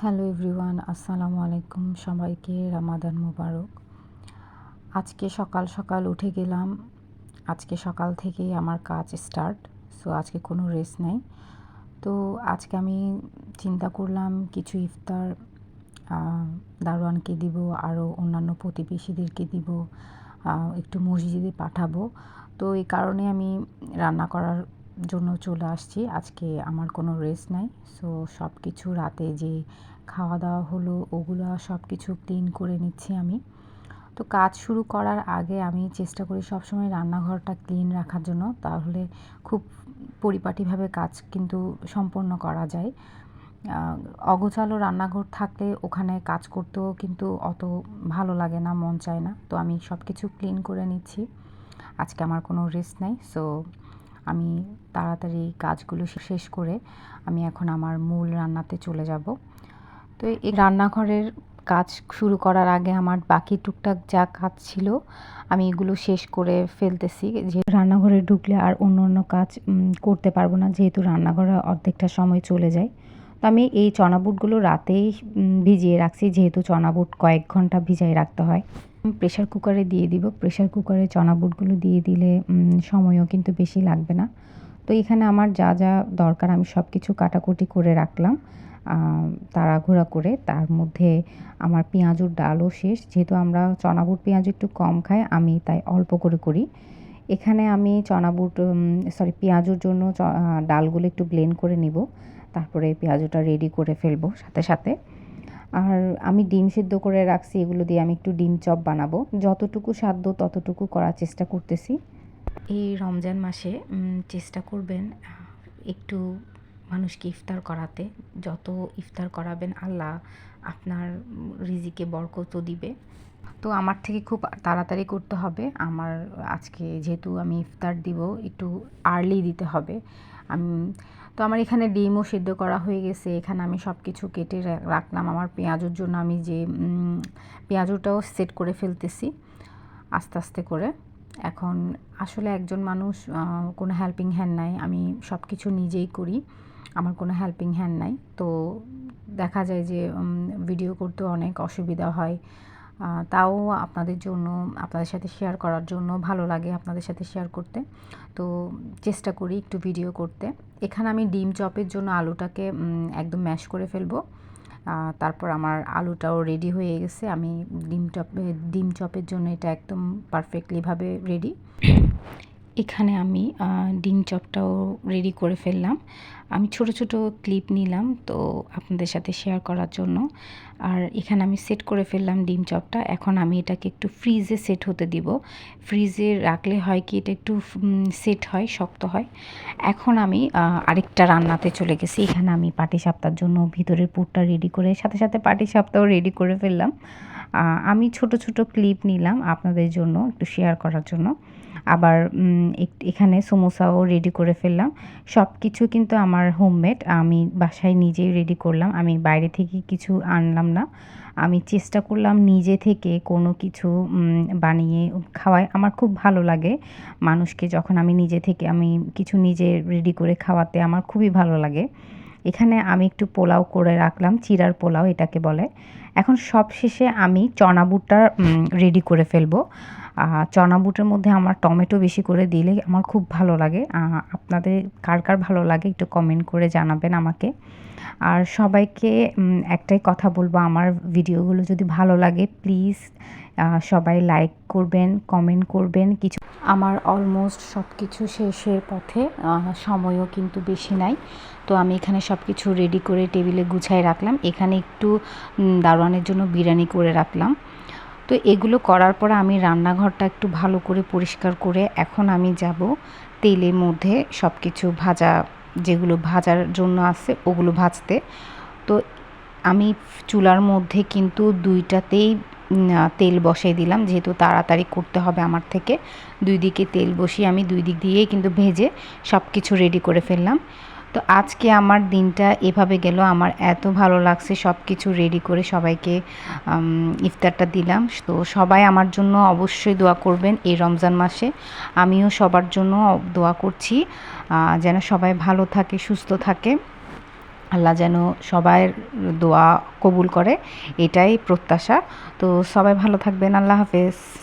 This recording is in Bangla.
হ্যালো এভরিওয়ান, আসসালামু আলাইকুম। সবাইকে রামাদান মুবারক। আজকে সকাল সকাল উঠে গেলাম। আজকে সকাল থেকেই আমার কাজ স্টার্ট। সো আজকে কোনো রেস্ট নাই। তো আজকে আমি চিন্তা করলাম কিছু ইফতার দারোয়ানকে দিব, আরও অন্যান্য প্রতিবেশীদেরকে দিব, একটু মসজিদে পাঠাবো। তো এই কারণে আমি রান্না করার জন্য চলে আসছি। আজকে আমার কোনো রেস্ট নাই। সো সব কিছু রাতে যে খাওয়া দাওয়া হলো ওগুলো সব কিছু ক্লিন করে নিচ্ছি আমি। তো কাজ শুরু করার আগে আমি চেষ্টা করি সবসময় রান্নাঘরটা ক্লিন রাখার জন্য, তাহলে খুব পরিপাটিভাবে কাজ কিন্তু সম্পন্ন করা যায়। অগোছালো রান্নাঘর থাকলে ওখানে কাজ করতেও কিন্তু অত ভালো লাগে না, মন চায় না। তো আমি সব কিছু ক্লিন করে নিচ্ছি। আজকে আমার কোনো রেস্ট নাই। সো আমি তাড়াতাড়ি কাজগুলো শেষ করে আমি এখন আমার মূল রান্নাতে চলে যাব। তো এই রান্নাঘরের কাজ শুরু করার আগে আমার বাকি টুকটাক যা কাজ ছিল আমি এগুলো শেষ করে ফেলতেছি, যে রান্নাঘরে ঢুকলে আর অন্য অন্য কাজ করতে পারবো না, যেহেতু রান্নাঘরে অর্ধেকটা সময় চলে যায়। তো আমি এই চনা বুটগুলো রাতেই ভিজিয়ে রাখছি, যেহেতু চনা বুট কয়েক ঘন্টা ভিজাই রাখতে হয়। প্রেশার কুকারে দিয়ে দিব। প্রেশার কুকারে চনা বুটগুলো দিয়ে দিলে সময়ও কিন্তু বেশি লাগবে না। তো এখানে আমার যা যা দরকার আমি সব কিছু কাটাকুটি করে রাখলাম তাড়াহুড়া করে। তার মধ্যে আমার পেঁয়াজুর ডালও শেষ, যেহেতু আমরা চনা বুট পেঁয়াজ একটু কম খাই, আমি তাই অল্প করে করি। এখানে আমি চনা বুট পেঁয়াজুর জন্য ডালগুলো একটু ব্লেন্ড করে নিব, তারপরে পেঁয়াজুটা রেডি করে ফেলবো সাথে সাথে। আর আমি ডিম সিদ্ধ করে রাখছি, এগুলো দিয়ে আমি একটু ডিম চপ বানাবো। যতটুকু সাধ্য ততটুকু করার চেষ্টা করতেছি। এই রমজান মাসে চেষ্টা করবেন একটু মানুষকে ইফতার করাতে। যত ইফতার করাবেন আল্লাহ আপনার রিজিকে বরকতও দিবে। তো আমার থেকে খুব তাড়াতাড়ি করতে হবে। আমার আজকে যেহেতু আমি ইফতার দিব, একটু আর্লি দিতে হবে। তো আমার এখানে ডিমও সিদ্ধ করা হয়ে গেছে। এখানে আমি সব কিছু কেটে রাখলাম। আমার পেঁয়াজুর জন্য আমি যে পেঁয়াজুটাও সেট করে ফেলতেছি আস্তে আস্তে করে। এখন আসলে একজন মানুষ, কোনো হেল্পিং হ্যান্ড নাই, আমি সব কিছু নিজেই করি, আমার কোনো হেল্পিং হ্যান্ড নাই। তো দেখা যায় যে ভিডিও করতেও অনেক অসুবিধা হয়। তাও আপনাদের জন্য, আপনাদের সাথে শেয়ার করার জন্য ভালো লাগে আপনাদের সাথে শেয়ার করতে। তো চেষ্টা করি একটু ভিডিও করতে। এখানে আমি ডিম চপের জন্য আলুটাকে একদম ম্যাশ করে ফেলবো। তারপর আমার আলুটাও রেডি হয়ে গেছে। আমি ডিম চপের জন্য এটা একদম পারফেক্টলিভাবে রেডি। এখানে আমি ডিম চপটাও রেডি করে ফেললাম। আমি ছোট ছোট ক্লিপ নিলাম তো আপনাদের সাথে শেয়ার করার জন্য। আর এখানে আমি সেট করে ফেললাম ডিম চপটা। এখন আমি এটাকে একটু ফ্রিজে সেট হতে দিব। ফ্রিজে রাখলে হয় কি, এটা একটু সেট হয়, শক্ত হয়। এখন আমি আরেকটা রান্নাতে চলে গেছি। এখানে আমি পাটিসাপটার জন্য ভিতরের পুরটা রেডি করে সাথে সাথে পাটিসাপটাও রেডি করে ফেললাম। আমি ছোট ছোট ক্লিপ নিলাম আপনাদের জন্য একটু শেয়ার করার জন্য। আবার এখানে সমোসাও রেডি করে ফেললাম। সব কিছু কিন্তু আমার হোমমেড, আমি বাসায় নিজেই রেডি করলাম। আমি বাইরে থেকে কিছু আনলাম না। আমি চেষ্টা করলাম নিজে থেকে কোনো কিছু বানিয়ে খাওয়ায়। আমার খুব ভালো লাগে মানুষকে যখন আমি নিজে থেকে আমি কিছু নিজে রেডি করে খাওয়াতে, আমার খুবই ভালো লাগে। এখানে আমি একটু পোলাও করে রাখলাম, চিড়ার পোলাও এটাকে বলে। এখন সব শেষে আমি চনা বুটটা রেডি করে ফেলবো। চনা বুটের মধ্যে আমার টমেটো বেশি করে দিলে আমার খুব ভালো লাগে। আপনাদের কার কার ভালো লাগে একটু কমেন্ট করে জানাবেন আমাকে। আর সবাইকে একটাই কথা বলবো, আমার ভিডিওগুলো যদি ভালো লাগে প্লিজ সবাই লাইক করবেন, কমেন্ট করবেন। কিছু আমার অলমোস্ট সব কিছু শেষের পথে, সময়ও কিন্তু বেশি নাই। তো আমি এখানে সব কিছু রেডি করে টেবিলে গুছায় রাখলাম। এখানে একটু দারোয়ানের জন্য বিরিয়ানি করে রাখলাম। তো এগুলো করার পরে আমি রান্নাঘরটা একটু ভালো করে পরিষ্কার করে এখন আমি যাব তেলের মধ্যে সব কিছু ভাজা, যেগুলো ভাজার জন্য আছে ওগুলো ভাজতে। তো আমি চুলার মধ্যে কিন্তু দুইটাতেই তেল বসাই দিলাম, যেহেতু তাড়াতাড়ি করতে হবে আমার থেকে। দুই দিকে তেল বসিয়ে আমি দুই দিক দিয়েই কিন্তু ভেজে সব কিছু রেডি করে ফেললাম। তো আজকে আমার দিনটা এভাবে গেল। আমার এত ভালো লাগছে সব কিছু রেডি করে সবাইকে ইফতারটা দিলাম। তো সবাই আমার জন্য অবশ্যই দোয়া করবেন এই রমজান মাসে। আমিও সবার জন্য দোয়া করছি যেন সবাই ভালো থাকে, সুস্থ থাকে। আল্লাহ যেন সবার দোয়া কবুল করে, এটাই প্রত্যাশা। তো সবাই ভালো থাকবেন। আল্লাহ হাফেজ।